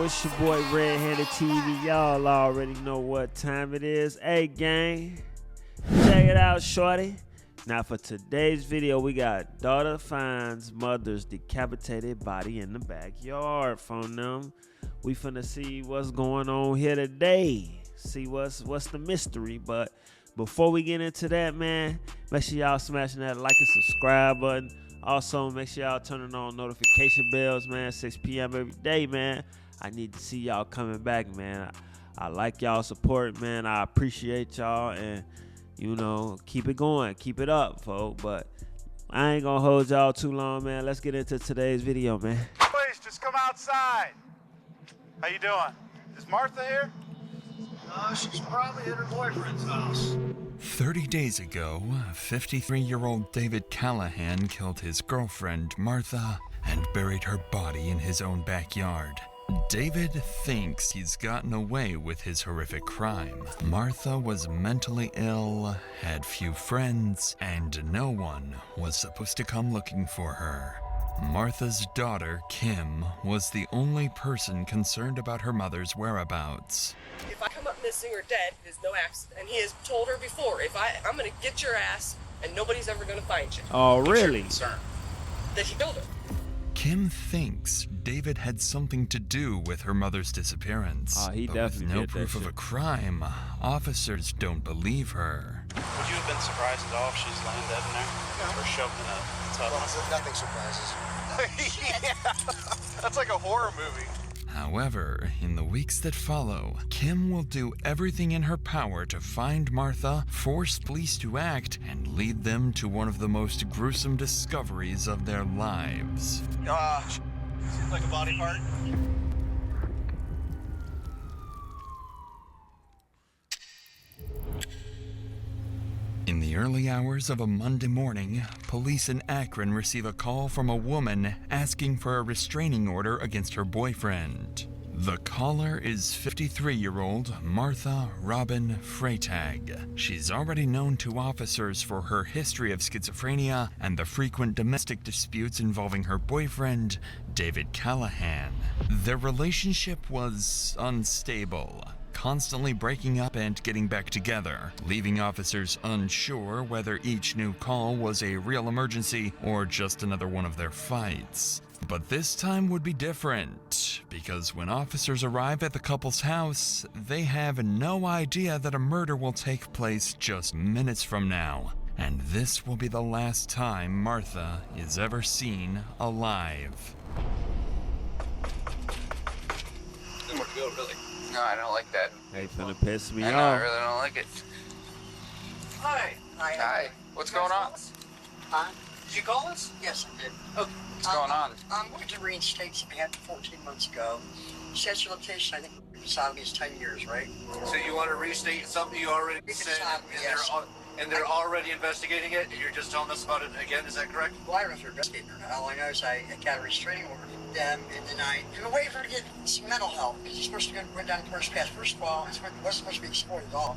it's your boy Redhandedtv. Y'all already know what time it is. Hey, gang, check it out, shorty. Now, for today's video, we got daughter finds mother's decapitated body in the backyard from them. We finna see what's going on here today. See what's the mystery. But before we get into that, man, make sure y'all smashing that like and subscribe button. Also, make sure y'all turning on notification bells, man. 6 p.m. every day, man. I need to see y'all coming back, man. I like y'all support, man. I appreciate y'all, and you know, keep it going, keep it up, folks. But I ain't gonna hold y'all too long, man. Let's get into today's video, man. Please, just come outside. How you doing? Is Martha here? No, she's probably at her boyfriend's house. 30 days ago, 53-year-old David Callahan killed his girlfriend, Martha, and buried her body in his own backyard. David thinks he's gotten away with his horrific crime. Martha was mentally ill, had few friends, and no one was supposed to come looking for her. Martha's daughter, Kim, was the only person concerned about her mother's whereabouts. If I come up missing or dead, it is no accident. And he has told her before, I'm going to get your ass and nobody's ever going to find you. Oh, really? That he killed her. Kim thinks David had something to do with her mother's disappearance. He but definitely with no did that proof of shit. a crime, officers don't believe her. Would you have been surprised at all if she's laying dead in there? No. Or shoved in a tub? Well, nothing surprises. Yeah, that's like a horror movie. However, in the weeks that follow, Kim will do everything in her power to find Martha, force police to act, and lead them to one of the most gruesome discoveries of their lives. Seems like a body part. In the early hours of a Monday morning, police in Akron receive a call from a woman asking for a restraining order against her boyfriend. The caller is 53-year-old Martha Robin Freitag. She's already known to officers for her history of schizophrenia and the frequent domestic disputes involving her boyfriend, David Callahan. Their relationship was unstable, constantly breaking up and getting back together, leaving officers unsure whether each new call was a real emergency or just another one of their fights. But this time would be different, because when officers arrive at the couple's house, they have no idea that a murder will take place just minutes from now. And this will be the last time Martha is ever seen alive. Didn't work good, really. No, I don't like that. They finna piss me I know, I off. really don't like it. Hi. Hi, what's going on? Huh? Did you call us? Yes, I did. Okay. What's going on? I'm going to reinstate something I had 14 months ago. Statute of limitation, I think, sodomy is 10 years, right? So you want to restate something you already said, Yes. and they're already investigating it, and you're just telling us about it again, is that correct? Well, I don't know if they're investigating or not. All I know is I got a restraining order from them, and then I've been waiting for her to get some mental help, because she's supposed to go down the first path. First of all, it wasn't supposed to be explored at all.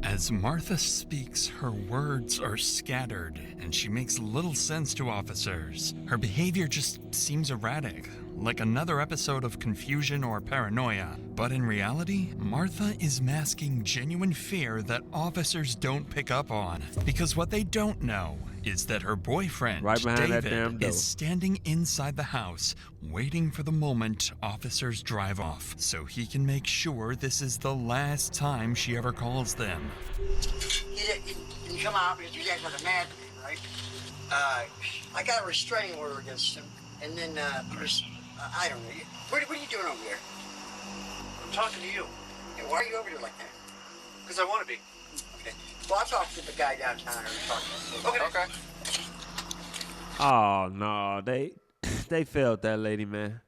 As Martha speaks, her words are scattered, and she makes little sense to officers. Her behavior just seems erratic, like another episode of confusion or paranoia. But in reality, Martha is masking genuine fear that officers don't pick up on. Because what they don't know is that her boyfriend, Right behind that damn David, door. is standing inside the house, waiting for the moment officers drive off, so he can make sure this is the last time she ever calls them. You come out because you guys are mad at me, right? I got a restraining order against him, and then I don't know. What are you doing over there? I'm talking to you, Yeah, why are you over there like that? because I want to be. Okay. Well, I'll talk to the guy downtown. Okay. Oh no, they failed that lady, man.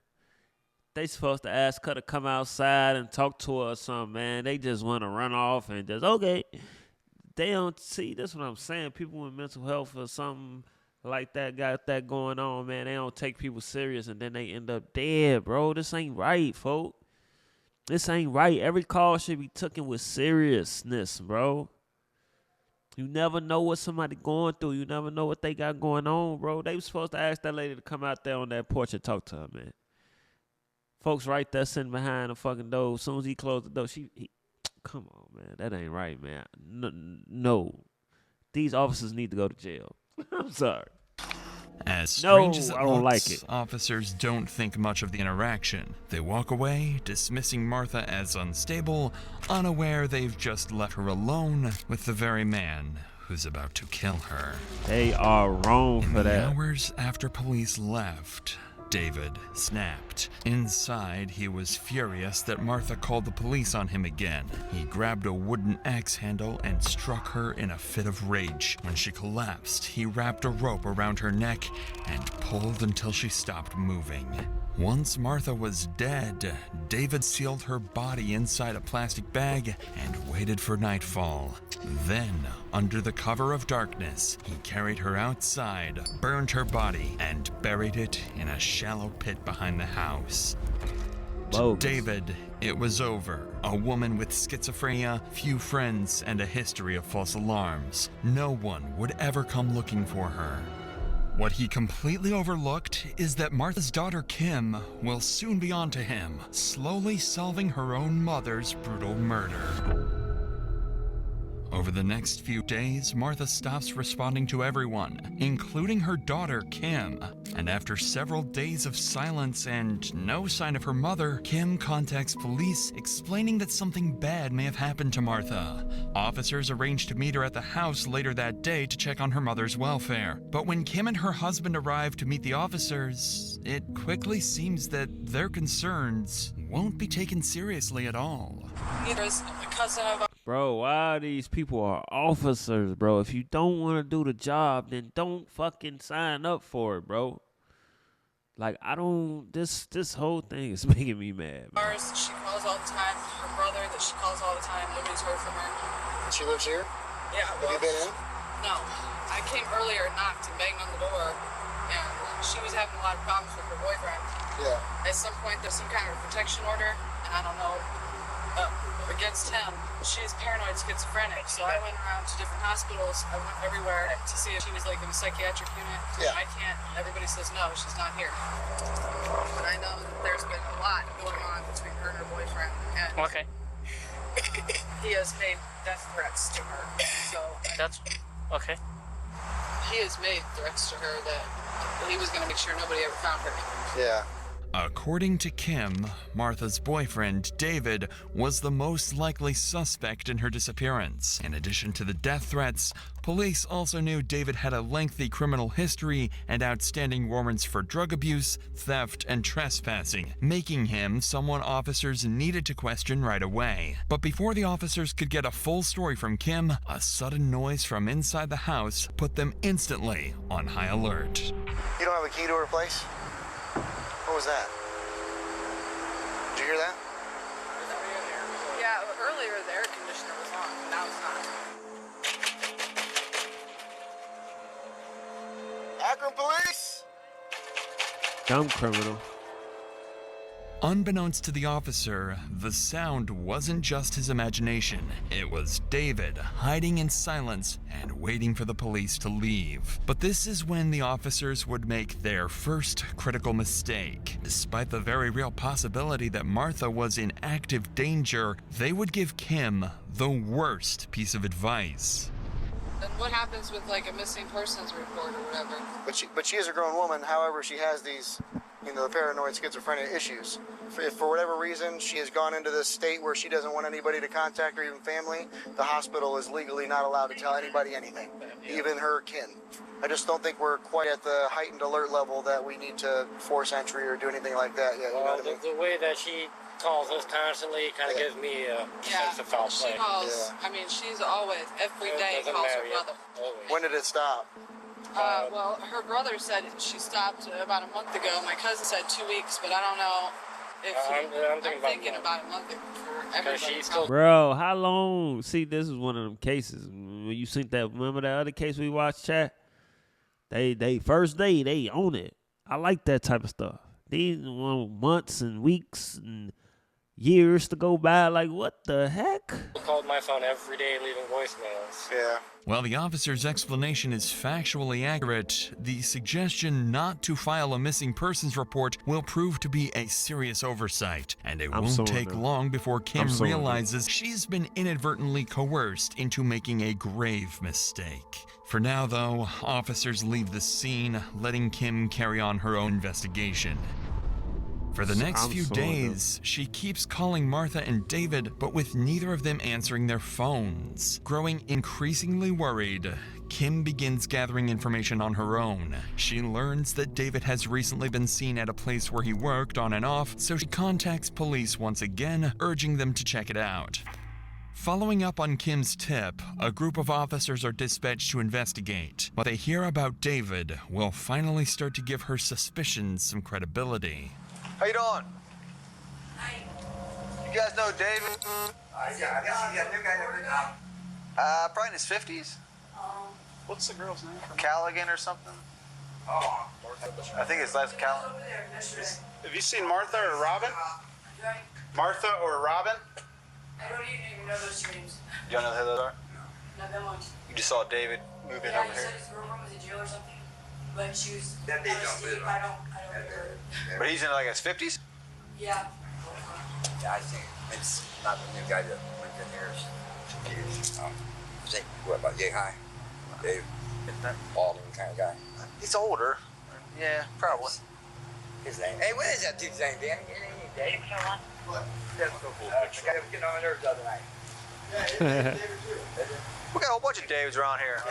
They supposed to ask her to come outside and talk to her or something, man. They just want to run off and just okay. They don't see. That's what I'm saying. People with mental health or something like that got that going on, man. They don't take people serious and then they end up dead, bro. This ain't right, folk. This ain't right. Every call should be taken with seriousness, bro. You never know what somebody going through. You never know what they got going on, bro. They were supposed to ask that lady to come out there on that porch and talk to her, man. Folks right there sitting behind the fucking door. As soon as he closed the door, come on, man. That ain't right, man. No. These officers need to go to jail. I'm sorry. As strange as it I don't looks, like it. officers don't think much of the interaction. They walk away, dismissing Martha as unstable, unaware they've just left her alone with the very man who's about to kill her. They are wrong In for the that. hours after police left, David snapped. Inside, he was furious that Martha called the police on him again. He grabbed a wooden axe handle and struck her in a fit of rage. When she collapsed, he wrapped a rope around her neck and pulled until she stopped moving. Once Martha was dead, David sealed her body inside a plastic bag and waited for nightfall. Then, under the cover of darkness, he carried her outside, burned her body, and buried it in a shallow pit behind the house. To David, it was over. A woman with schizophrenia, few friends, and a history of false alarms. No one would ever come looking for her. What he completely overlooked is that Martha's daughter Kim will soon be on to him, slowly solving her own mother's brutal murder. Over the next few days, Martha stops responding to everyone, including her daughter, Kim. And after several days of silence and no sign of her mother, Kim contacts police explaining that something bad may have happened to Martha. Officers arrange to meet her at the house later that day to check on her mother's welfare. But when Kim and her husband arrive to meet the officers, it quickly seems that their concerns won't be taken seriously at all. Neither is a cousin of Bro, why these people are officers, bro? If you don't want to do the job, then don't fucking sign up for it, bro. Like, I don't, this whole thing is making me mad, man. ours. She calls all the time. Her brother that she calls all the time. Nobody's heard from her. She lives here? Yeah. Have you been in? No. I came earlier, knocked, and banged on the door, and she was having a lot of problems with her boyfriend. Yeah. At some point, there's some kind of protection order, and I don't know, against him. She's paranoid schizophrenic, so I went around to different hospitals. I went everywhere to see if she was like in a psychiatric unit. Yeah. I can't. Everybody says no, she's not here. But I know that there's been a lot going on between her and her boyfriend, and Okay. he has made death threats to her. So That's okay. he has made threats to her that he was going to make sure nobody ever found her. Yeah. According to Kim, Martha's boyfriend, David, was the most likely suspect in her disappearance. In addition to the death threats, police also knew David had a lengthy criminal history and outstanding warrants for drug abuse, theft, and trespassing, making him someone officers needed to question right away. But before the officers could get a full story from Kim, a sudden noise from inside the house put them instantly on high alert. You don't have a key to her place? What was that? Did you hear that? Yeah, earlier the air conditioner was on, but now it's not. Akron police! Dumb criminal. Unbeknownst to the officer, the sound wasn't just his imagination. It was David hiding in silence and waiting for the police to leave. But this is when the officers would make their first critical mistake. Despite the very real possibility that Martha was in active danger, they would give Kim the worst piece of advice. Then what happens with like a missing persons report or whatever? But she is a grown woman. However, she has these, the paranoid schizophrenia issues. If for whatever reason she has gone into this state where she doesn't want anybody to contact her, even family, the hospital is legally not allowed to tell anybody anything, even her kin. I just don't think we're quite at the heightened alert level that we need to force entry or do anything like that yet. You know Well, what I mean? the way that she calls us constantly kind of gives me a sense of foul she play. calls. I mean, she's always every day Doesn't calls matter, her yeah. brother. Always. When did it stop? Well, her brother said she stopped about a month ago. My cousin said 2 weeks, but I don't know if I'm thinking about a month for Because everybody. she's still Bro, how long? See, this is one of them cases. When you seen that, remember that other case we watched, chat? They first day, they own it. I like that type of stuff. These months and weeks and years to go by. Like, what the heck? He called my phone every day, leaving voicemails. Yeah. While the officer's explanation is factually accurate, the suggestion not to file a missing persons report will prove to be a serious oversight, and it won't take long before Kim realizes she's been inadvertently coerced into making a grave mistake. For now, though, officers leave the scene, letting Kim carry on her own investigation. For the next few days, she keeps calling Martha and David, but with neither of them answering their phones. Growing increasingly worried, Kim begins gathering information on her own. She learns that David has recently been seen at a place where he worked on and off, so she contacts police once again, urging them to check it out. Following up on Kim's tip, a group of officers are dispatched to investigate. What they hear about David will finally start to give her suspicions some credibility. How you doing? Hi. You guys know David? I guess you got a new guy every now. Probably in his 50s. What's the girl's name? Callaghan or something. Oh. I think his last Callaghan. Have you seen Martha or Robin? Martha or Robin? I don't even know those names. You don't know who those are? Not that much. You just saw David move in over He here. said his girlfriend was in jail or something, but she was. That they don't live. I don't remember. But he's in like his 50s? Yeah. Yeah, I think it's not the new guy that lived in here. I think, what about Yay High? Dave. Balding kind of guy. He's older. Yeah, probably. His name. Hey, what is that dude's name, Danny? Your name is Dave? What? That's so cool. The guy that was getting on my nerves the other night. We got a whole bunch of Davids around here.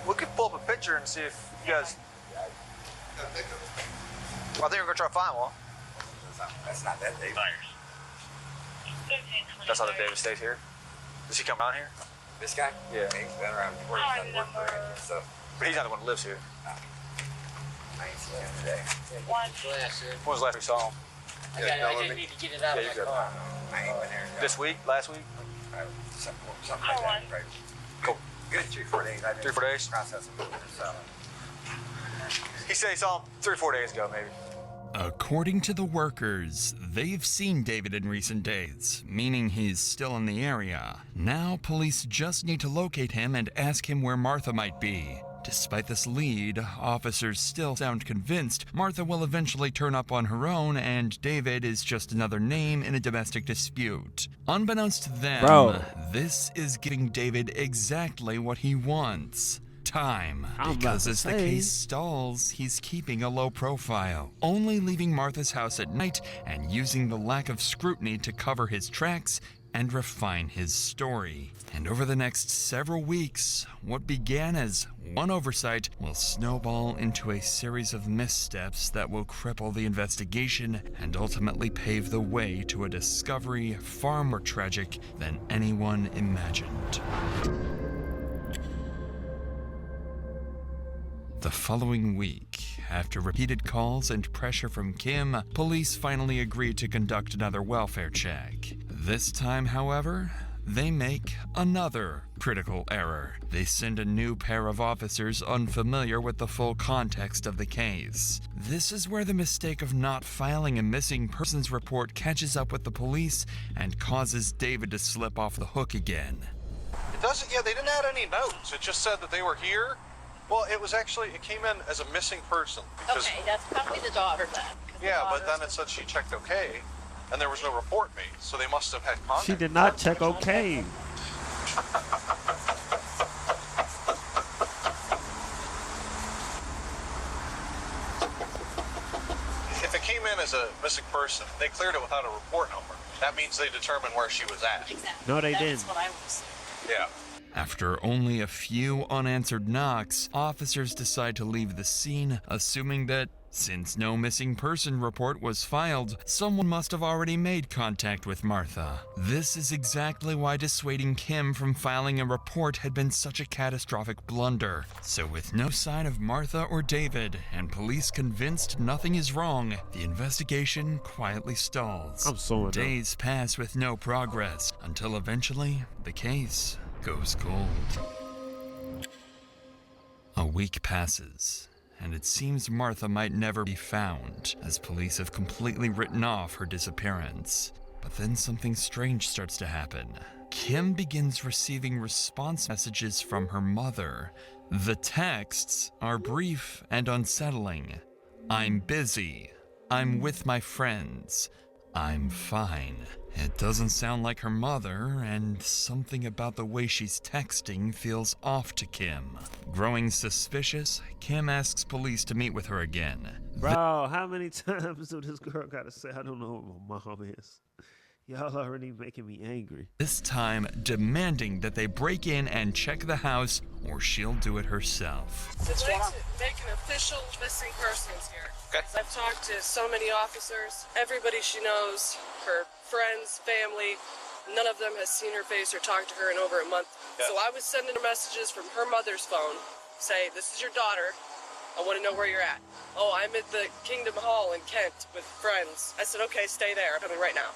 We could pull up a picture and see if you guys. Well, I think we're gonna try to find one. That's not that Dave. That's how the David stays here. Does he come around here? This guy? Yeah. He's been around before. He's done work for it and stuff. But he's not the one who lives here. I ain't seen him today. When was the last we saw him? I just need to get it out of my car. I ain't been there. This week? Last week? Something like that. Right. Cool. Good 3-4 days. 3-4 days? Processing. So. He said he saw him 3 or 4 days ago, maybe. According to the workers, they've seen David in recent days, meaning he's still in the area. Now, police just need to locate him and ask him where Martha might be. Despite this lead, officers still sound convinced Martha will eventually turn up on her own and David is just another name in a domestic dispute. Unbeknownst to them, this is giving David exactly what he wants. Time, because as the case stalls, he's keeping a low profile, only leaving Martha's house at night and using the lack of scrutiny to cover his tracks and refine his story. And over the next several weeks, what began as one oversight will snowball into a series of missteps that will cripple the investigation and ultimately pave the way to a discovery far more tragic than anyone imagined. The following week, after repeated calls and pressure from Kim, police finally agreed to conduct another welfare check. This time, however, they make another critical error. They send a new pair of officers unfamiliar with the full context of the case. This is where the mistake of not filing a missing persons report catches up with the police and causes David to slip off the hook again. It doesn't, yeah, they didn't add any notes. It just said that they were here. Well, it came in as a missing person. Okay, that's probably the daughter then. Yeah, but then it said she checked okay, and there was no report made, so they must have had contact. She did not check okay. If it came in as a missing person, they cleared it without a report number. That means they determined where she was at. Exactly. No, they didn't. That's what I was. Yeah. After only a few unanswered knocks, officers decide to leave the scene, assuming that since no missing person report was filed, someone must have already made contact with Martha. This is exactly why dissuading Kim from filing a report had been such a catastrophic blunder. So with no sign of Martha or David, and police convinced nothing is wrong, the investigation quietly stalls. Days pass with no progress, until eventually, the case goes cold. A week passes, and it seems Martha might never be found, as police have completely written off her disappearance. But then something strange starts to happen. Kim begins receiving response messages from her mother. The texts are brief and unsettling. "I'm busy. I'm with my friends. I'm fine." It doesn't sound like her mother, and something about the way she's texting feels off to Kim. Growing suspicious, Kim asks police to meet with her again. Bro, how many times do this girl gotta say, I don't know who my mom is? Y'all already making me angry. This time, demanding that they break in and check the house, or she'll do it herself. I'd like to make an official missing persons here. Okay. I've talked to so many officers, everybody she knows, her friends, family. None of them has seen her face or talked to her in over a month. Yeah. So I was sending her messages from her mother's phone, say, "This is your daughter. I want to know where you're at." "Oh, I'm at the Kingdom Hall in Kent with friends." I said, "Okay, stay there. I'm coming right now."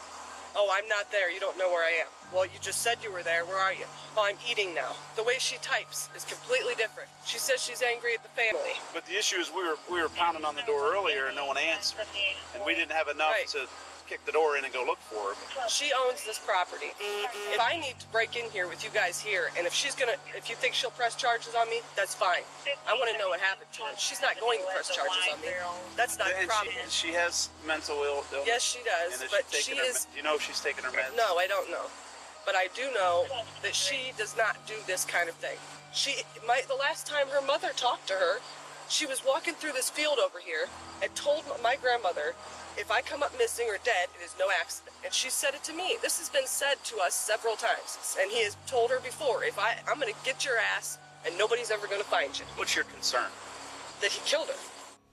"Oh, I'm not there. You don't know where I am." "Well, you just said you were there. Where are you?" "Oh, I'm eating now." The way she types is completely different. She says she's angry at the family. But the issue is we were pounding on the door earlier and no one answered. And we didn't have enough to kick the door in and go look for her. She owns this property. If I need to break in here with you guys here, and if you think she'll press charges on me, that's fine. I want to know what happened to her. She's not going to press charges on me. That's not a problem. She has mental illness. Yes, she does, And but she is... Do you know if she's taking her meds? No, I don't know. But I do know that she does not do this kind of thing. The last time her mother talked to her, she was walking through this field over here and told my grandmother, "If I come up missing or dead, it is no accident." And she said it to me. This has been said to us several times. And he has told her before, I'm going to get your ass and nobody's ever going to find you. What's your concern? That he killed her.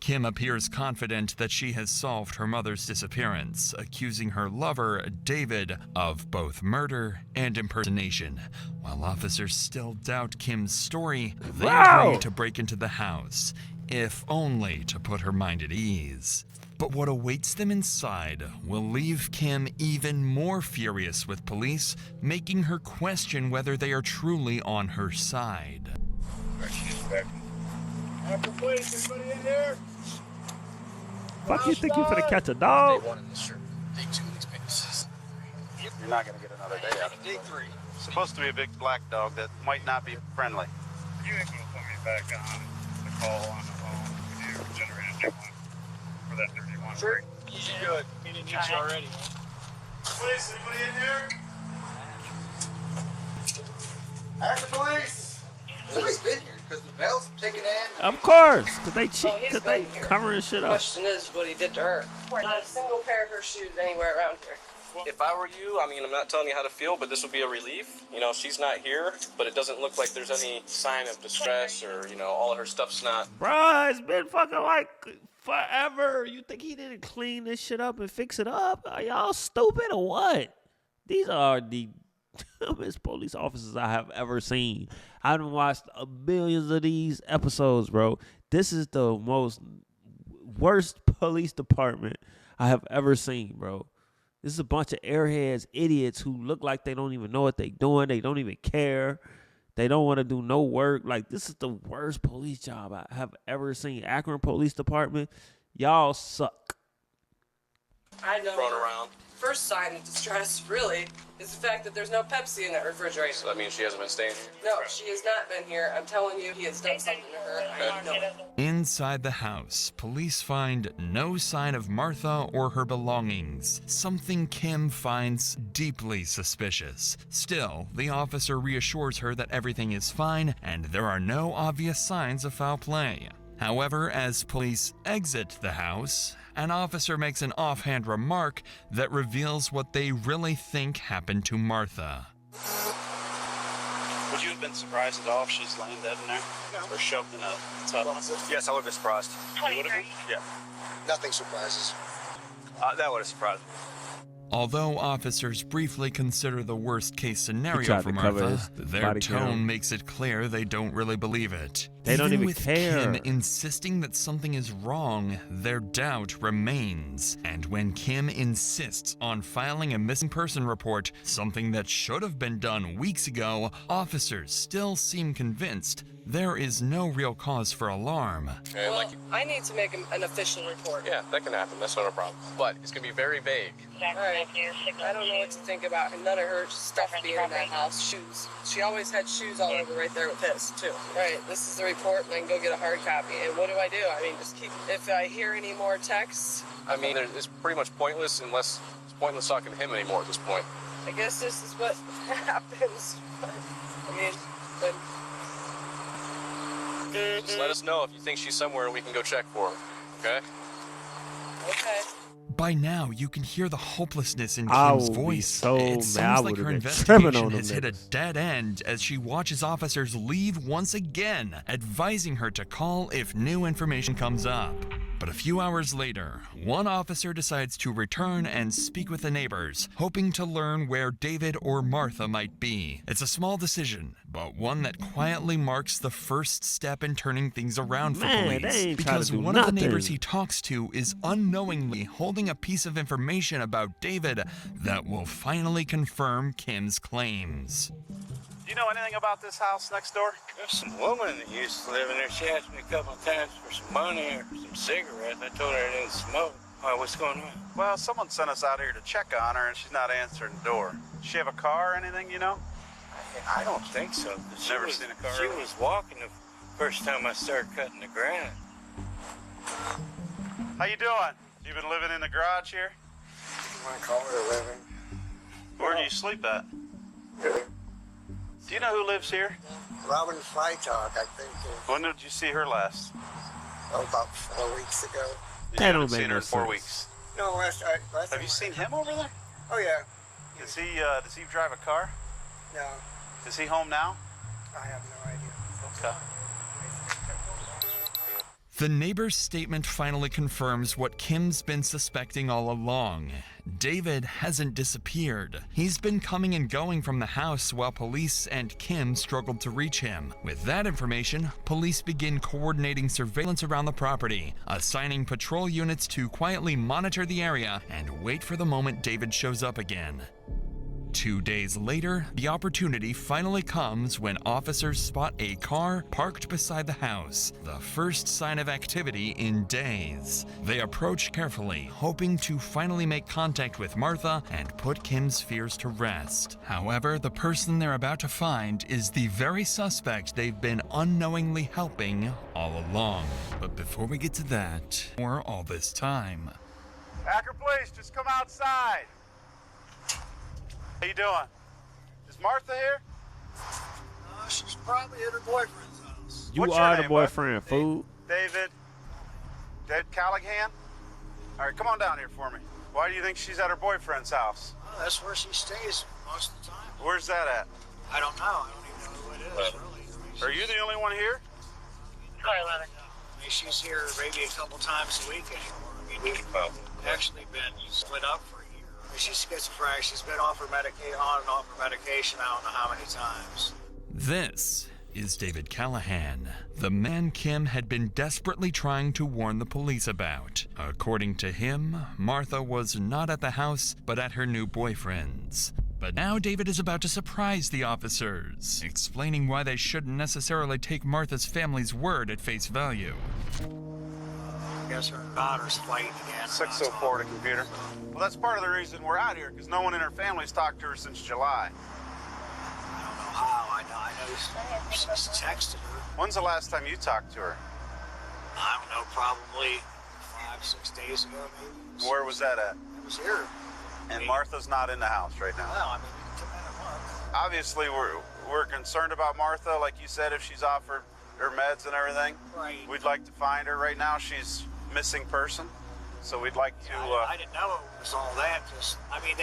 Kim appears confident that she has solved her mother's disappearance, accusing her lover, David, of both murder and impersonation. While officers still doubt Kim's story, they agree to break into the house, if only to put her mind at ease. But what awaits them inside will leave Kim even more furious with police, making her question whether they are truly on her side. After police, anybody in here? Fuck you think you finna catch a dog? Day 1 in the shirt. Day 2 in these pants. You're not going to get another day out of it. Day 3. Supposed to be a big black dog that might not be friendly. You ain't gonna put me back on the call on the phone with you generated new one for that 31. Sure. Good. He didn't hit you already. Police, anybody in here? After police! Nobody's been here because the bell's taken in. Of course, because they cheat, he's because they been here. covering shit The up. question is what he did to her. Not a single pair of her shoes anywhere around here. If I were you, I mean, I'm not telling you how to feel, but this would be a relief. You know, she's not here, but it doesn't look like there's any sign of distress or, you know, all of her stuff's not. Bruh, it's been fucking like forever. You think he didn't clean this shit up and fix it up? Are y'all stupid or what? These are the dumbest police officers I have ever seen. I've watched billions of these episodes, bro. This is the worst police department I have ever seen, bro. This is a bunch of airheads, idiots who look like they don't even know what they're doing. They don't even care. They don't want to do no work. Like, this is the worst police job I have ever seen. Akron Police Department, y'all suck. I know. Thrown around. First sign of distress, really, is the fact that there's no Pepsi in that refrigerator. So that means she hasn't been staying here? No, she has not been here. I'm telling you, he has done something to her. I know it. Inside the house, police find no sign of Martha or her belongings, something Kim finds deeply suspicious. Still, the officer reassures her that everything is fine and there are no obvious signs of foul play. However, as police exit the house, an officer makes an offhand remark that reveals what they really think happened to Martha. Would you have been surprised at all if she's laying dead in there? No. Or shoved in a tub? Yes, I would have been surprised. You would have been? Yeah. Nothing surprises. That would have surprised me. Although officers briefly consider the worst-case scenario tried for to cover Martha, his their body tone cam. makes it clear they don't really believe it. They don't even with care. Kim insisting that something is wrong, their doubt remains. And when Kim insists on filing a missing person report, something that should have been done weeks ago, officers still seem convinced There is no real cause for alarm. Well, I need to make an official report. Yeah, that can happen. That's not a problem. But it's going to be very vague. All right. I don't know what to think about none of her stuff being in that house. Shoes. She always had shoes all over right there with his, too. Right, this is the report, and I can go get a hard copy. And what do? I mean, just keep, if I hear any more texts. I mean, it's pretty much pointless unless it's pointless talking to him anymore at this point. I guess this is what happens. I mean, but... Just let us know if you think she's somewhere and we can go check for her, okay? Okay. By now, you can hear the hopelessness in I Kim's would be voice. so It mad. sounds I like her would've been tripping on investigation them has hit a niggas. dead end as she watches officers leave once again, advising her to call if new information comes up. But a few hours later, one officer decides to return and speak with the neighbors, hoping to learn where David or Martha might be. It's a small decision, but one that quietly marks the first step in turning things around for Man, they police. ain't trying Because to do one of the nothing. neighbors he talks to is unknowingly holding a piece of information about David that will finally confirm Kim's claims. Do you know anything about this house next door? There's some woman that used to live in there. She asked me a couple of times for some money or some cigarettes. I told her I didn't smoke. Why, what's going on? Well, someone sent us out here to check on her, and she's not answering the door. Does she have a car or anything, you know? I don't think so. Never seen a car. She was walking the first time I started cutting the grass. How you doing? You been living in the garage here? You want to call it a living? Where do you sleep at? Do you know who lives here? Robin Freitag, I think. When did you see her last? About 4 weeks ago. That You don't haven't make seen no her in 4 sense. weeks. No, last Have time you seen him over there? Oh, yeah. Does he drive a car? No, Is he home now? I have no idea. Okay. The neighbor's statement finally confirms what Kim's been suspecting all along. David hasn't disappeared. He's been coming and going from the house while police and Kim struggled to reach him. With that information, police begin coordinating surveillance around the property, assigning patrol units to quietly monitor the area and wait for the moment David shows up again. 2 days later, the opportunity finally comes when officers spot a car parked beside the house, the first sign of activity in days. They approach carefully, hoping to finally make contact with Martha and put Kim's fears to rest. However, the person they're about to find is the very suspect they've been unknowingly helping all along. But before we get to that, or all this time, Hacker, please, just come outside. How you doing? Is Martha here? She's probably at her boyfriend's house. You What's your are the name, bud? boyfriend, fool. David Callahan? All right, come on down here for me. Why do you think she's at her boyfriend's house? Well, that's where she stays most of the time. Where's that at? I don't know. I don't even know who it is, really. Are you the only one here? I mean, she's here maybe a couple times a week anymore. I mean, we've actually been split up for a year. I mean, she's schizophrenic. She's been off her on and off her medication I don't know how many times. this is David Callahan, the man Kim had been desperately trying to warn the police about. According to him, Martha was not at the house, but at her new boyfriend's. But now David is about to surprise the officers, explaining why they shouldn't necessarily take Martha's family's word at face value. I guess her daughter's fighting again. 604 to computer. Well, that's part of the reason we're out here, because no one in her family's talked to her since July. I don't know how. I know she's texted her. When's the last time you talked to her? I don't know, probably 5-6 days ago, maybe. Where was that at? It was here. And Martha's not in the house right now. Well, I mean, it's been a month. Obviously, we're concerned about Martha, like you said, if she's off her meds and everything. Right. We'd like to find her. Right now, she's missing person. So we'd like to... I didn't know it was all that. Just, I mean,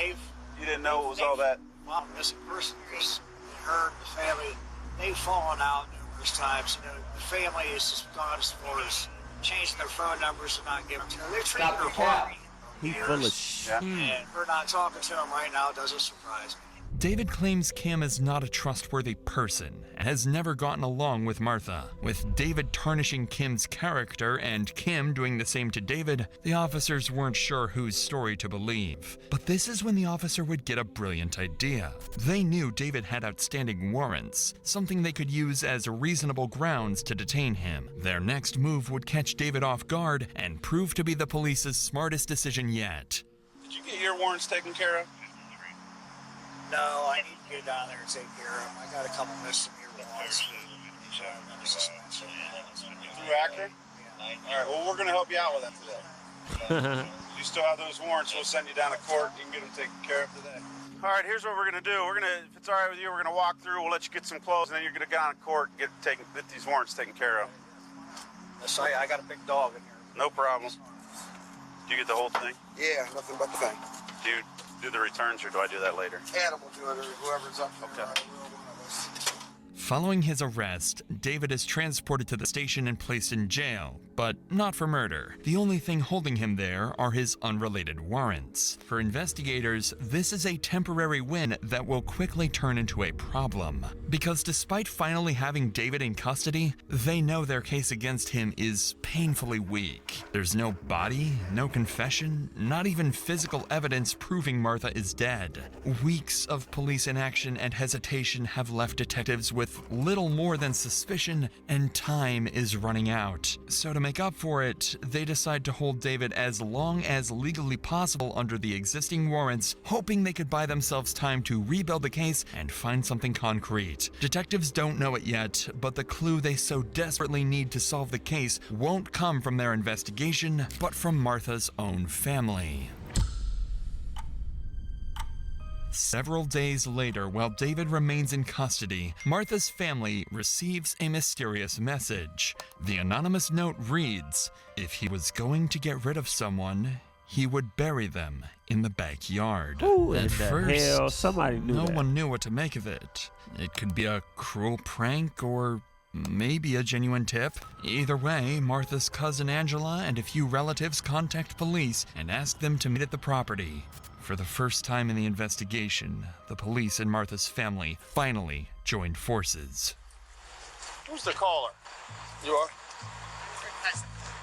You didn't know it was all that? Well, missing person is her and the family. They've fallen out numerous times. You know, the family has just gone as far as changing their phone numbers and not giving to her. They're treating her horribly. He full of shit. And her not talking to him right now doesn't surprise me. David claims Kim is not a trustworthy person and has never gotten along with Martha. With David tarnishing Kim's character and Kim doing the same to David, the officers weren't sure whose story to believe. But this is when the officer would get a brilliant idea. They knew David had outstanding warrants, something they could use as reasonable grounds to detain him. Their next move would catch David off guard and prove to be the police's smartest decision yet. Did you get your warrants taken care of? No, I need to get down there and take care of them. I got a couple misdemeanor warrants. Through Akron? All right, well, we're going to help you out with that today. You still have those warrants, we'll send you down to court. You can get them taken care of today. All right, here's what we're going to do. If it's all right with you, we're going to walk through. We'll let you get some clothes, and then you're going to go down to court and get these warrants taken care of. I got a big dog in here. No problem. Do you get the whole thing? Yeah, nothing but the thing. Do you do the returns, or do I do that later? Adam will do it, or whoever's up there. Okay. Following his arrest, David is transported to the station and placed in jail, but not for murder. The only thing holding him there are his unrelated warrants. For investigators, this is a temporary win that will quickly turn into a problem. Because despite finally having David in custody, they know their case against him is painfully weak. There's no body, no confession, not even physical evidence proving Martha is dead. Weeks of police inaction and hesitation have left detectives with little more than suspicion, and time is running out. So to make up for it, they decide to hold David as long as legally possible under the existing warrants, hoping they could buy themselves time to rebuild the case and find something concrete. Detectives don't know it yet, but the clue they so desperately need to solve the case won't come from their investigation, but from Martha's own family. Several days later, while David remains in custody, Martha's family receives a mysterious message. The anonymous note reads, "If he was going to get rid of someone, he would bury them in the backyard." Who in At the first, hell? Somebody knew no that. one knew what to make of it. It could be a cruel prank or maybe a genuine tip. Either way, Martha's cousin Angela and a few relatives contact police and ask them to meet at the property. For the first time in the investigation, the police and Martha's family finally joined forces. Who's the caller? You are?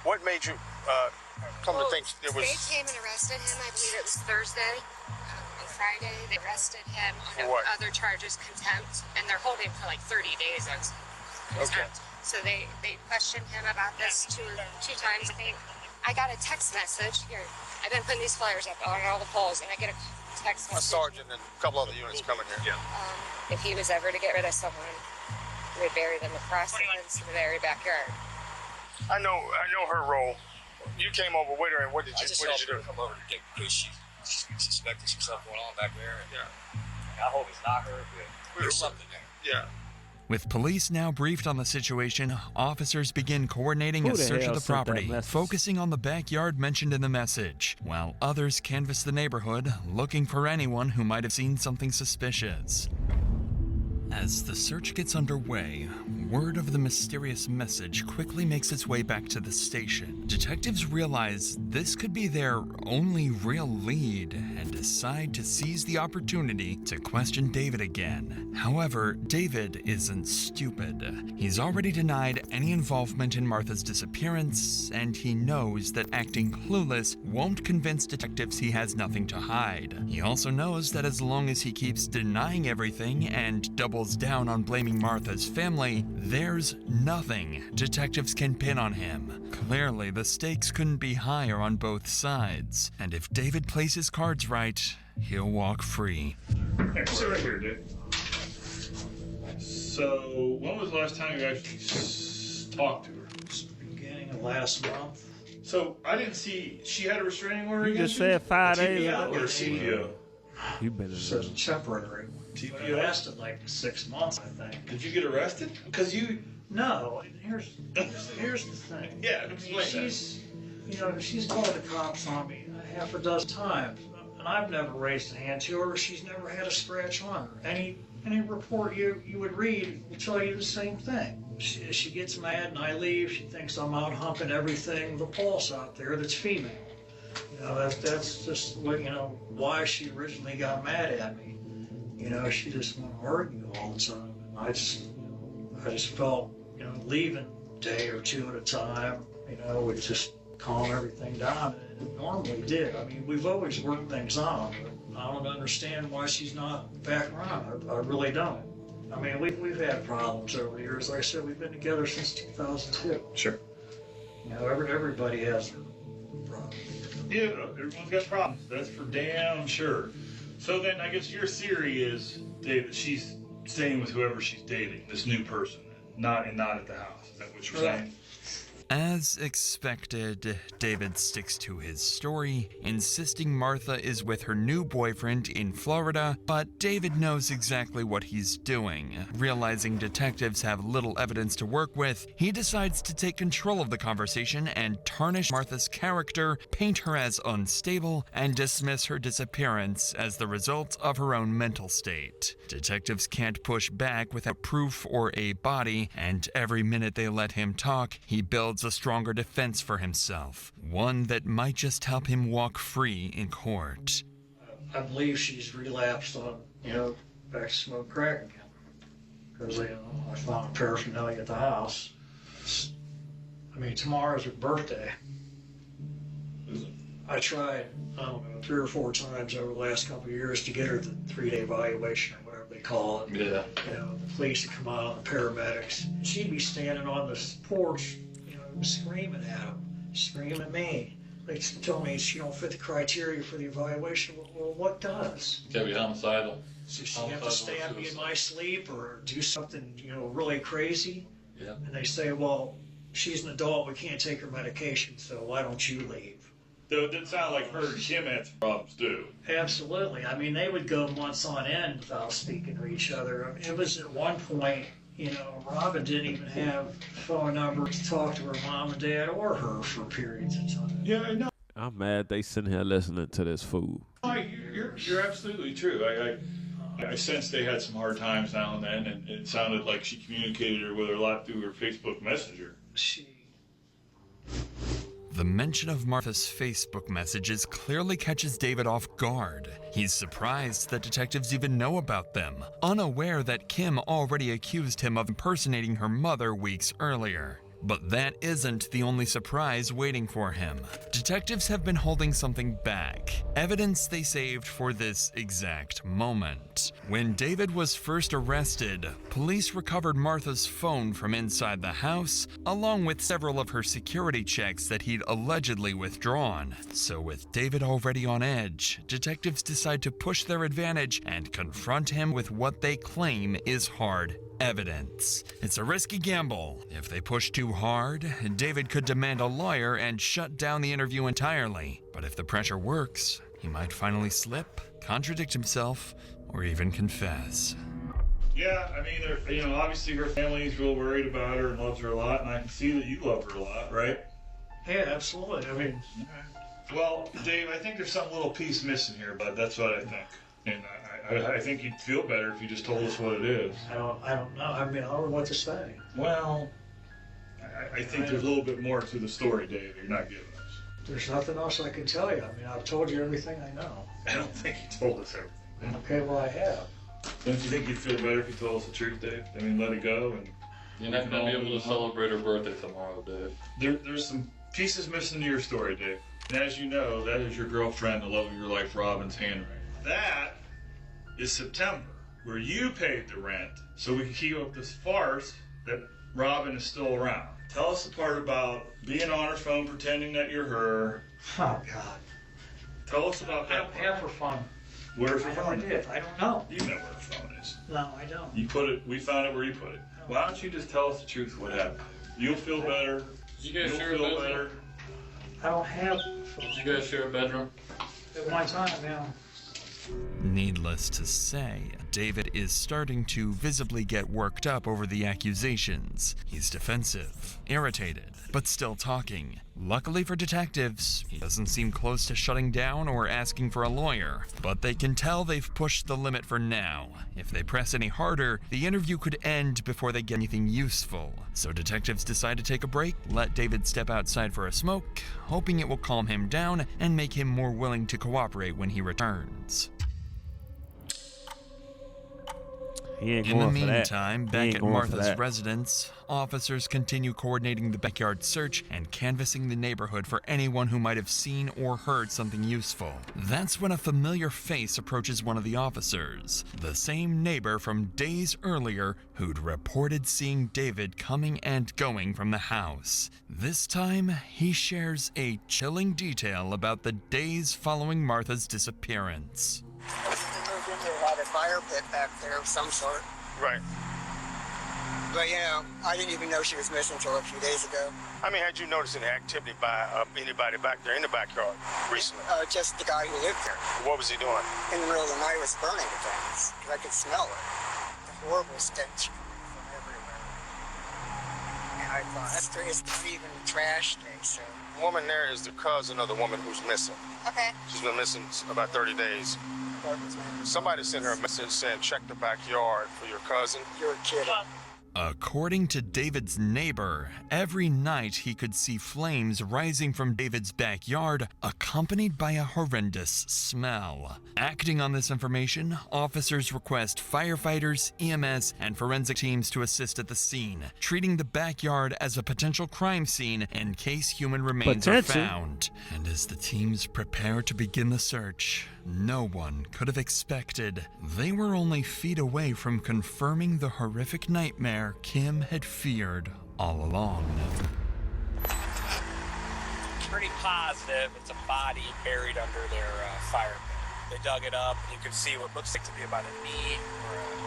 What made you come to think it was... They came and arrested him, I believe it was Thursday. On Friday, they arrested him on other charges, contempt, and they're holding for like 30 days on contempt. Okay. So they questioned him about this two times, I think. I got a text message. Here, I've been putting these flyers up on all the poles, and I get a text message. A sergeant and a couple other units coming here. Yeah. If he was ever to get rid of someone, he would bury them across the fence in the very backyard. I know her role. You came over with her, and what did you do? Come over to get because she suspected some stuff going on back there. And, I hope it's not her, but there's something there. Yeah. With police now briefed on the situation, officers begin coordinating a search of the property, focusing on the backyard mentioned in the message, while others canvass the neighborhood, looking for anyone who might have seen something suspicious. As the search gets underway, word of the mysterious message quickly makes its way back to the station. Detectives realize this could be their only real lead and decide to seize the opportunity to question David again. However, David isn't stupid. He's already denied any involvement in Martha's disappearance, and he knows that acting clueless won't convince detectives he has nothing to hide. He also knows that as long as he keeps denying everything and doubles down on blaming Martha's family, there's nothing detectives can pin on him. Clearly, the stakes couldn't be higher on both sides, and if David plays his cards right, he'll walk free. Hey, sit right here, dude. So, when was the last time you actually talked to her? Beginning of last month. So, I didn't see, she had a restraining order You against just said 5 days TPO ago. or CPO? You better Says temporary. TPO. You asked it like 6 months, I think. Did you get arrested? Because you... No, here's the thing. Yeah, explain She's called the cops on me a half a dozen times, and I've never raised a hand to her. She's never had a scratch on her. Any report you would read will tell you the same thing. She gets mad and I leave. She thinks I'm out humping everything with a pulse out there that's female. That's just what why she originally got mad at me. You know, she just wanted to argue all the time. And I just felt, you know, leaving a day or two at a time, you know, would just calm everything down. And it normally did. I mean, we've always worked things out, but I don't understand why she's not back around. I really don't. I mean, we've had problems over the years. Like I said, we've been together since 2002. Sure. You know, everybody has their problems. Yeah, everyone's got problems. That's for damn sure. So then I guess your theory is, Dave, that she's staying with whoever she's dating, this new person, not at the house. Is that what you're saying? As expected, David sticks to his story, insisting Martha is with her new boyfriend in Florida, but David knows exactly what he's doing. Realizing detectives have little evidence to work with, he decides to take control of the conversation and tarnish Martha's character, paint her as unstable, and dismiss her disappearance as the result of her own mental state. Detectives can't push back without proof or a body, and every minute they let him talk, he builds a stronger defense for himself, one that might just help him walk free in court. I believe she's relapsed on, you know, back to smoke crack again. Because, you know, I found paraphernalia at the house. I mean, tomorrow's her birthday. I tried, I don't know, 3 or 4 times over the last couple of years to get her the 3-day evaluation or whatever they call it. Yeah. You know, the police would come out, the paramedics. She'd be standing on the porch, screaming at him, screaming at me. They told me she don't fit the criteria for the evaluation. Well, what does? It's gotta be homicidal. So she have to stab me in my sleep or do something, you know, really crazy? Yeah. And they say, well, she's an adult, we can't take her medication, so why don't you leave? Though it didn't sound like her and Kim had some problems too. Absolutely. I mean, they would go months on end without speaking to each other. I mean, it was at one point, you know, Robin didn't even have a phone number to talk to her mom and dad or her for periods of time. Yeah, I know. I'm mad they sitting here listening to this fool. You're absolutely true. I sensed they had some hard times now and then, and it sounded like she communicated with her a lot through her Facebook Messenger. The mention of Martha's Facebook messages clearly catches David off guard. He's surprised that detectives even know about them, unaware that Kim already accused him of impersonating her mother weeks earlier. But that isn't the only surprise waiting for him. Detectives have been holding something back, evidence they saved for this exact moment. When David was first arrested, police recovered Martha's phone from inside the house, along with several of her security checks that he'd allegedly withdrawn. So with David already on edge, detectives decide to push their advantage and confront him with what they claim is hard evidence. It's a risky gamble. If they push too hard, David could demand a lawyer and shut down the interview entirely. But if the pressure works, he might finally slip, contradict himself, or even confess. Yeah, I mean, obviously her family's real worried about her and loves her a lot, and I can see that you love her a lot, right? Yeah, absolutely. I mean, well, Dave, I think there's some little piece missing here, bud. That's what I think. And I think you'd feel better if you just told us what it is. I don't know. I mean, I don't know what to say. Well, I think there's a little bit more to the story, Dave, you're not giving us. There's nothing else I can tell you. I mean, I've told you everything I know. I don't think you told us everything. Okay, well, I have. Don't you think you'd feel better if you told us the truth, Dave? I mean, let it go and... You're not going to be able to celebrate her birthday tomorrow, Dave. There's some pieces missing to your story, Dave. And as you know, that is your girlfriend, the love of your life, Robin's handwriting. That is September, where you paid the rent so we can keep up this farce that Robin is still around. Tell us the part about being on her phone pretending that you're her. Oh, God. Tell us about that. I don't have her phone. Where's her phone? I don't know. You know where her phone is. No, I don't. You put it, we found it where you put it. Why don't you just tell us the truth of what happened? You'll feel better. You guys share a bedroom? I don't have a phone. You guys share a bedroom? At one time, yeah. Needless to say, David is starting to visibly get worked up over the accusations. He's defensive, irritated, but still talking. Luckily for detectives, he doesn't seem close to shutting down or asking for a lawyer, but they can tell they've pushed the limit for now. If they press any harder, the interview could end before they get anything useful. So detectives decide to take a break, let David step outside for a smoke, hoping it will calm him down and make him more willing to cooperate when he returns. He ain't In the going for that. meantime, He back ain't at going for Martha's that. residence, officers continue coordinating the backyard search and canvassing the neighborhood for anyone who might have seen or heard something useful. That's when a familiar face approaches one of the officers, the same neighbor from days earlier who'd reported seeing David coming and going from the house. This time, he shares a chilling detail about the days following Martha's disappearance. They moved into a fire pit back there of some sort. Right. But, you know, I didn't even know she was missing until a few days ago. I mean, had you noticed any activity by anybody back there in the backyard recently? Just the guy who lived there. What was he doing? In the middle of the night was burning things, because I could smell it. The horrible stench from everywhere. And I thought, that's crazy. It's even trash day, so. The woman there is the cousin of the woman who's missing. Okay. She's been missing about 30 days. Somebody sent her a message saying, check the backyard for your cousin. You're kidding. According to David's neighbor, every night he could see flames rising from David's backyard, accompanied by a horrendous smell. Acting on this information, officers request firefighters, EMS, and forensic teams to assist at the scene, treating the backyard as a potential crime scene in case human remains are found. And as the teams prepare to begin the search, no one could have expected they were only feet away from confirming the horrific nightmare Kim had feared all along. Pretty positive it's a body buried under their fire pit. They dug it up, and you can see what looks like to be about a knee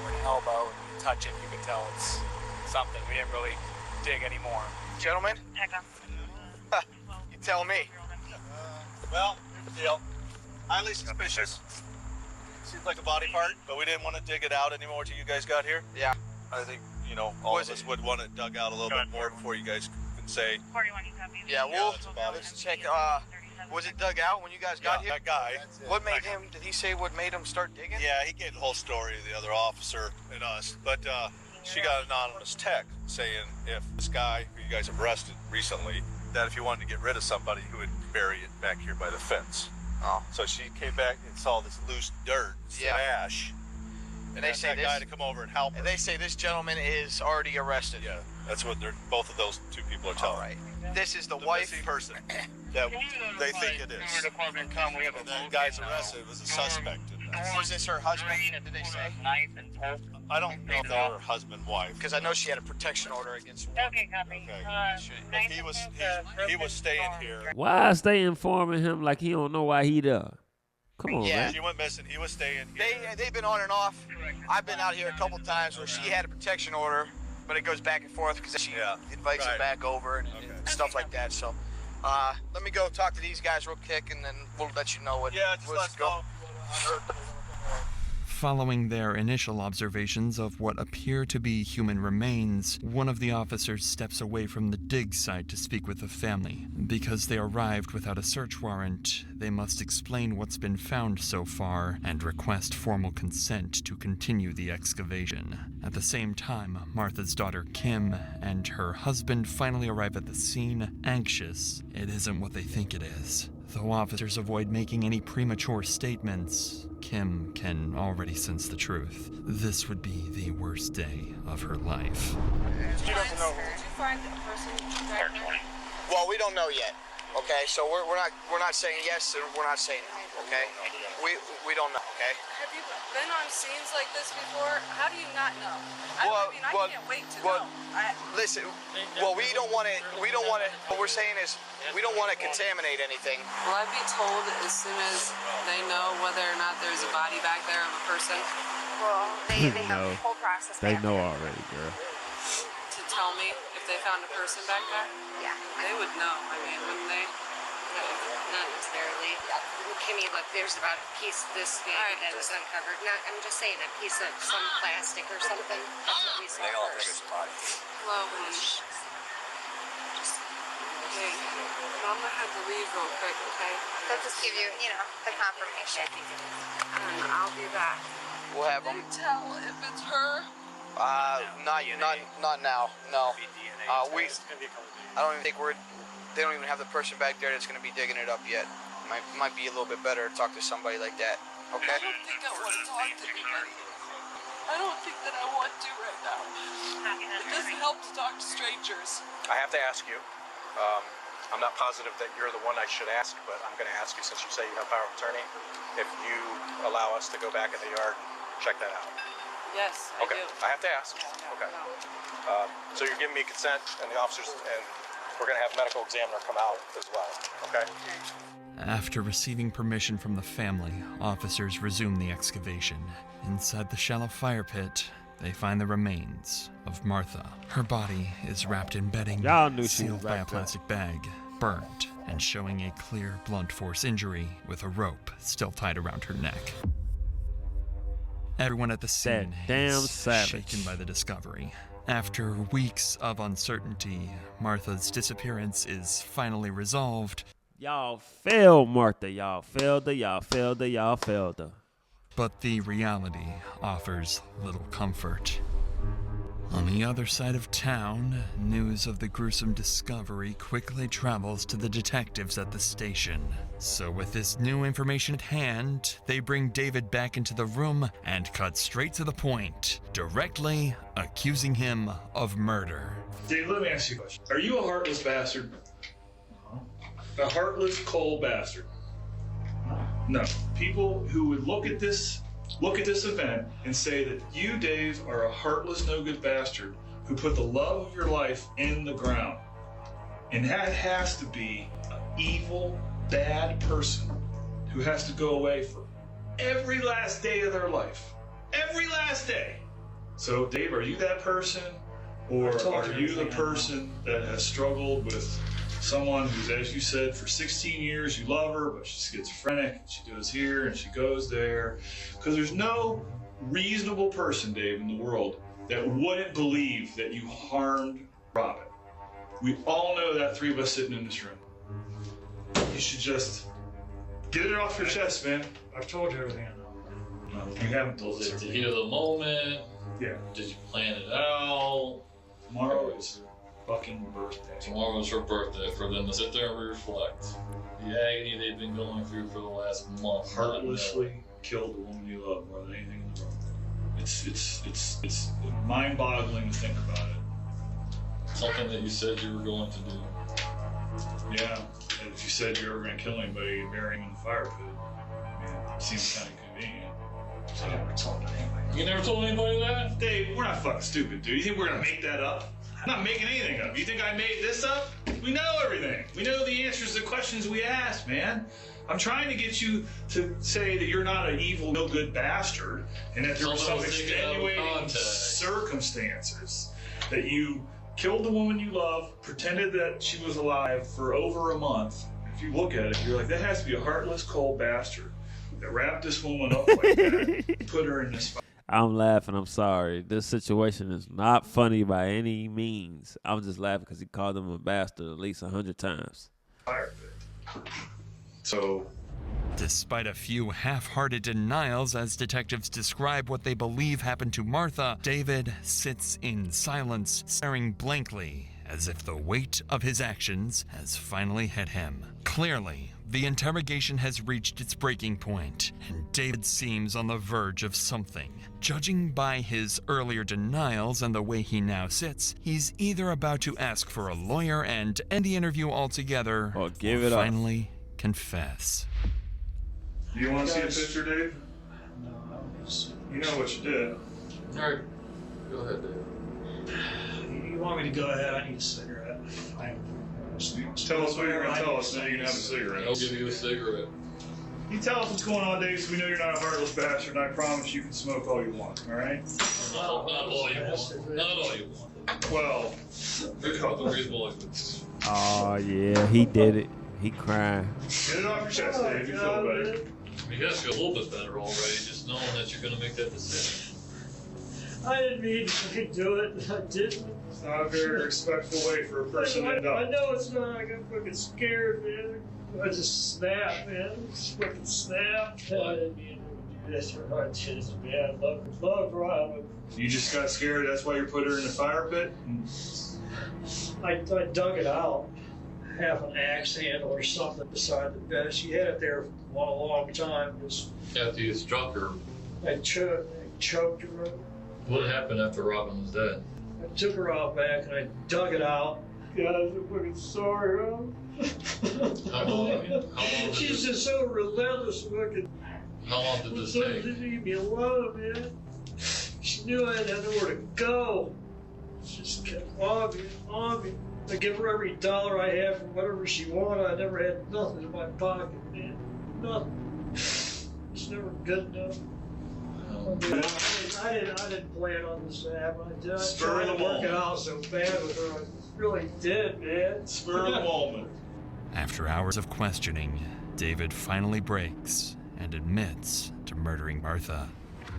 or an elbow. And when you touch it, you can tell it's something. We didn't really dig anymore. Gentlemen? You tell me. Well, here's the deal. Highly suspicious. Seems like a body part, but we didn't want to dig it out anymore till you guys got here. Yeah. I think, you know, all of us would want it dug out a little bit more before you guys can say. Yeah, well, that's about it. let's check. Was it dug out when you guys got here? That guy. What made him, did he say what made him start digging? Yeah, he gave the whole story to the other officer and us. But she got an anonymous text saying if this guy who you guys have arrested recently, that if you wanted to get rid of somebody who would bury it back here by the fence. Oh. So she came back and saw this loose dirt, ash. And they say that guy to come over and help her. And they say this gentleman is already arrested. Yeah, that's what both of those two people are telling. All right. This is the wife person that they think it is. And that guy's arrested was a suspect in this. Was this her husband, did they say? I don't know if they were husband and wife. Because I know she had a protection order against one. Okay. He was staying here. Why is they informing him like he don't know why he there? Come on, man. She went missing. He was staying here. They've been on and off. I've been out here a couple times where she had a protection order, but it goes back and forth because she invites him back over and stuff like that. So let me go talk to these guys real quick, and then we'll let you know what. Yeah, just let us go. Following their initial observations of what appear to be human remains, one of the officers steps away from the dig site to speak with the family. Because they arrived without a search warrant, they must explain what's been found so far and request formal consent to continue the excavation. At the same time, Martha's daughter Kim and her husband finally arrive at the scene, anxious. It isn't what they think it is. Though officers avoid making any premature statements, Kim can already sense the truth. This would be the worst day of her life. She doesn't know. Did you find a person back there? Well, we don't know yet. Okay, so we're not saying yes and we're not saying no. Okay, we don't know. Okay. Have you been on scenes like this before? How do you not know? I can't wait to know. Listen, well, we don't want to. What we're saying is, we don't want to contaminate anything. Will I be told as soon as they know whether or not there's a body back there of a person? Well, they have the whole process. They know already, girl. To tell me if they found a person back there? Yeah. They would know. I mean, wouldn't they? No, not necessarily. Kimmy, look, there's about a piece this big that was uncovered. I'm just saying a piece of some plastic or something. That's what we saw first. Hello, honey. Hey, Mama had to leave real quick, okay? They'll just give you, the confirmation. I'll be back. We'll have them. Can you tell if it's her? Not now. No. I don't even think they don't even have the person back there that's going to be digging it up yet. Might be a little bit better to talk to somebody like that. Okay. I don't think I want to talk to anybody. I don't think that I help to talk to strangers. I have to ask you. I'm not positive that you're the one I should ask, but I'm going to ask you since you say you have power of attorney, if you allow us to go back in the yard and check that out. Yes, I Okay, do. I have to ask. Okay. So you're giving me consent, and the officers, and we're going to have a medical examiner come out as well, okay? After receiving permission from the family, officers resume the excavation. Inside the shallow fire pit, they find the remains of Martha. Her body is wrapped in bedding, Y'all knew she sealed was by a back there. plastic bag, burnt, and showing a clear blunt force injury with a rope still tied around her neck. Everyone at the scene damn is savage. shaken by the discovery. After weeks of uncertainty, Martha's disappearance is finally resolved. Y'all failed, Martha. Y'all failed her. Y'all failed her. Y'all failed her. But the reality offers little comfort. On the other side of town, news of the gruesome discovery quickly travels to the detectives at the station. So with this new information at hand, they bring David back into the room and cut straight to the point, directly accusing him of murder. Dave, let me ask you a question. Are you a heartless bastard? A heartless, cold bastard? No. People who would look at this event and say that you, Dave, are a heartless, no-good bastard who put the love of your life in the ground. And that has to be an evil, bad person who has to go away for every last day of their life. Every last day. So, Dave, are you that person? Or are you the person that has struggled with someone who's, as you said, for 16 years you love her, but she's schizophrenic, and she goes here and she goes there? Because there's no reasonable person, Dave, in the world that wouldn't believe that you harmed Robin. We all know that, three of us sitting in this room. You should just get it off your chest, man. I've told you everything I know. No, you haven't told us Was it the everything. heat of the moment? Yeah. Did you plan it out? Tomorrow is fucking birthday. Tomorrow was her birthday for them to sit there and reflect. The agony they've been going through for the last month. Heartlessly killed the woman you love more than anything in the world. It's mind-boggling to think about it. Something that you said you were going to do. Yeah, and if you said you were going to kill anybody, you'd bury him in the fire pit. I mean, it seems kind of convenient. I never told anybody. You never told anybody that? Dave, we're not fucking stupid, dude. You think we're going to make that up? I'm not making anything up. You think I made this up? We know everything. We know the answers to the questions we asked, man. I'm trying to get you to say that you're not an evil, no good bastard, and that there were some extenuating circumstances that you killed the woman you love, pretended that she was alive for over a month. If you look at it, you're like, that has to be a heartless, cold bastard that wrapped this woman up like that, put her in this. I'm laughing. I'm sorry. This situation is not funny by any means. I'm just laughing because he called him a bastard at least 100 times. Fire pit. So, despite a few half-hearted denials as detectives describe what they believe happened to Martha, David sits in silence, staring blankly as if the weight of his actions has finally hit him. Clearly, the interrogation has reached its breaking point, and David seems on the verge of something. Judging by his earlier denials and the way he now sits, he's either about to ask for a lawyer and end the interview altogether, or give it up. Finally confess. Do you want to see a picture, Dave? No, I'm just... You know what you did. All right. Go ahead, Dave. You want me to go ahead? I need a cigarette. Tell us what you're going to tell us, then you can have a cigarette. I'll give you a cigarette. You tell us what's going on, Dave, so we know you're not a heartless bastard, and I promise you can smoke all you want, all right? Not all you want. Not all you want. Well, Here's what the reasonable expectation. Oh, yeah, he did it. He crying. Get it off your chest, Dave. You feel better. I mean, you guys feel a little bit better already, just knowing that you're going to make that decision. I didn't mean to do it. I didn't. It's not a very respectful way for a person to die. I know it's not. I got fucking scared, man. I just snapped, man. Just fucking snapped. I didn't mean to do this or I did this, man. Love Robin. You just got scared, that's why you put her in the fire pit? I dug it out. Half an axe handle or something beside the bed. She had it there for a long time. Just After you struck her, I choked her. what happened after Robin was dead? I took her out back and I dug it out. God, I'm fucking sorry, bro. How long She's just so relentless looking. How long did this take? She didn't leave me alone, man. She knew I had nowhere to go. She just kept on me, on me. I give her every dollar I had for whatever she wanted. I never had nothing in my pocket, man. Nothing. It's never good enough. I didn't plan on this to happen. I tried to work it out so bad with her. I really did, man. Spur of the moment. After hours of questioning, David finally breaks and admits to murdering Martha.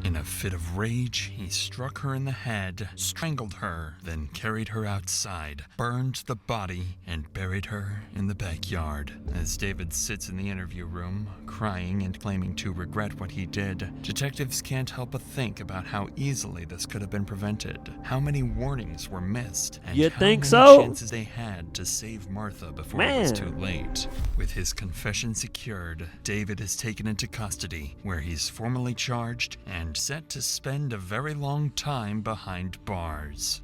In a fit of rage, he struck her in the head, strangled her, then carried her outside, burned the body, and buried her in the backyard. As David sits in the interview room, crying and claiming to regret what he did, detectives can't help but think about how easily this could have been prevented, how many warnings were missed, and you how think many so? chances they had to save Martha before it was too late. With his confession secured, David is taken into custody, where he's formally charged and set to spend a very long time behind bars.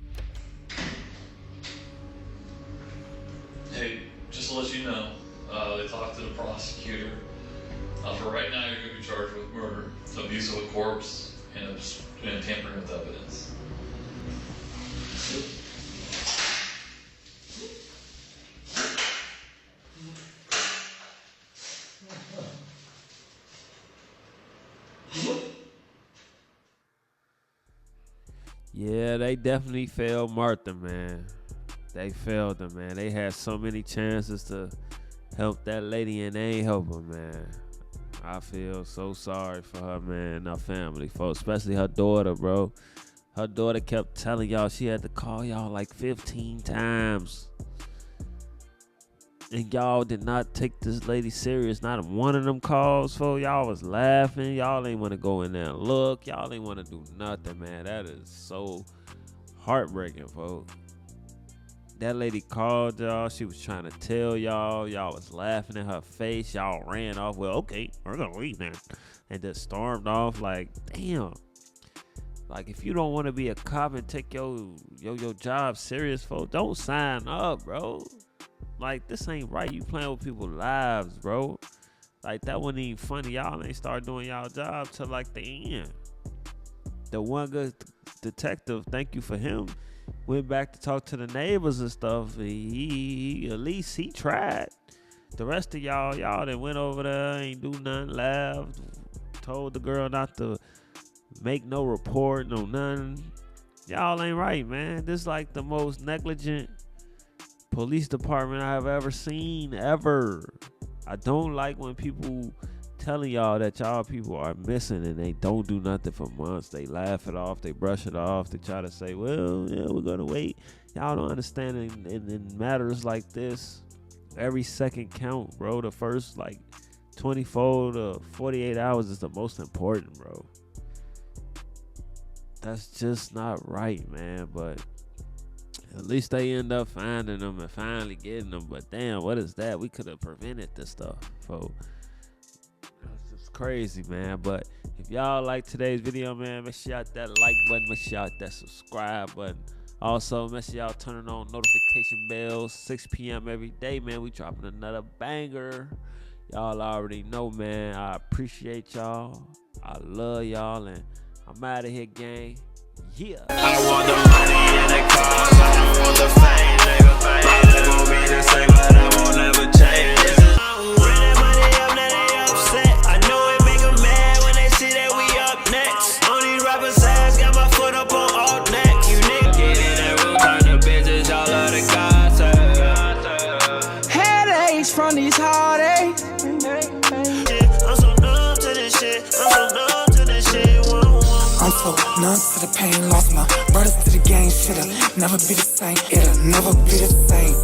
Hey, just to let you know, they talked to the prosecutor. For right now, you're going to be charged with murder, abuse of a corpse, and tampering with evidence. Yeah, they definitely failed Martha, man. They failed her, man. They had so many chances to help that lady and they ain't help her, man. I feel so sorry for her, man, and her family, folks, especially her daughter, bro. Her daughter kept telling y'all she had to call y'all like 15 times. And y'all did not take this lady serious. Not one of them calls, folks. Y'all was laughing. Y'all ain't want to go in there and look. Y'all ain't want to do nothing, man. That is so heartbreaking, folks. That lady called y'all. She was trying to tell y'all. Y'all was laughing in her face. Y'all ran off. Well, okay, we're going to leave now. And just stormed off like, damn. Like, if you don't want to be a cop and take your job serious, folks, don't sign up, bro. Like, this ain't right. You playing with people's lives, bro. Like, that wasn't even funny. Y'all ain't start doing y'all job till, like, the end. The one good detective, thank you for him, went back to talk to the neighbors and stuff. He at least he tried. The rest of y'all that went over there, ain't do nothing, laughed, told the girl not to make no report, no nothing. Y'all ain't right, man. This is like the most negligent police department I've ever seen, ever. I don't like when people telling y'all that y'all people are missing and they don't do nothing for months. They laugh it off, they brush it off, they try to say, well, yeah, we're gonna wait. Y'all don't understand in matters like this, every second count, bro. The first like 24 to 48 hours is the most important, bro. That's just not right, man. But at least they end up finding them and finally getting them. But damn, what is that? We could have prevented this stuff, folks. It's crazy, man. But if y'all like today's video, man, make sure y'all hit that like button, make sure y'all hit that subscribe button. Also, make sure y'all turning on notification bells, 6 p.m. every day, man. We dropping another banger. Y'all already know, man. I appreciate y'all. I love y'all, and I'm out of here, gang. Yeah. I want the money and the cars. I want the fame, nigga. Life won't be the same, but I won't ever change. Bring that money up, now they upset. I know it make them mad when they see that we up next. On these rappers' ass, got my foot up on all next. You niggas get in that room, turn the bitches, all of the gossip. Headaches from these heartaches. I'm so numb to this shit. I'm so numb to this shit. I'm so numb to the pain, lost my brothers to the gang. Shit'll never be the same, it'll never be the same.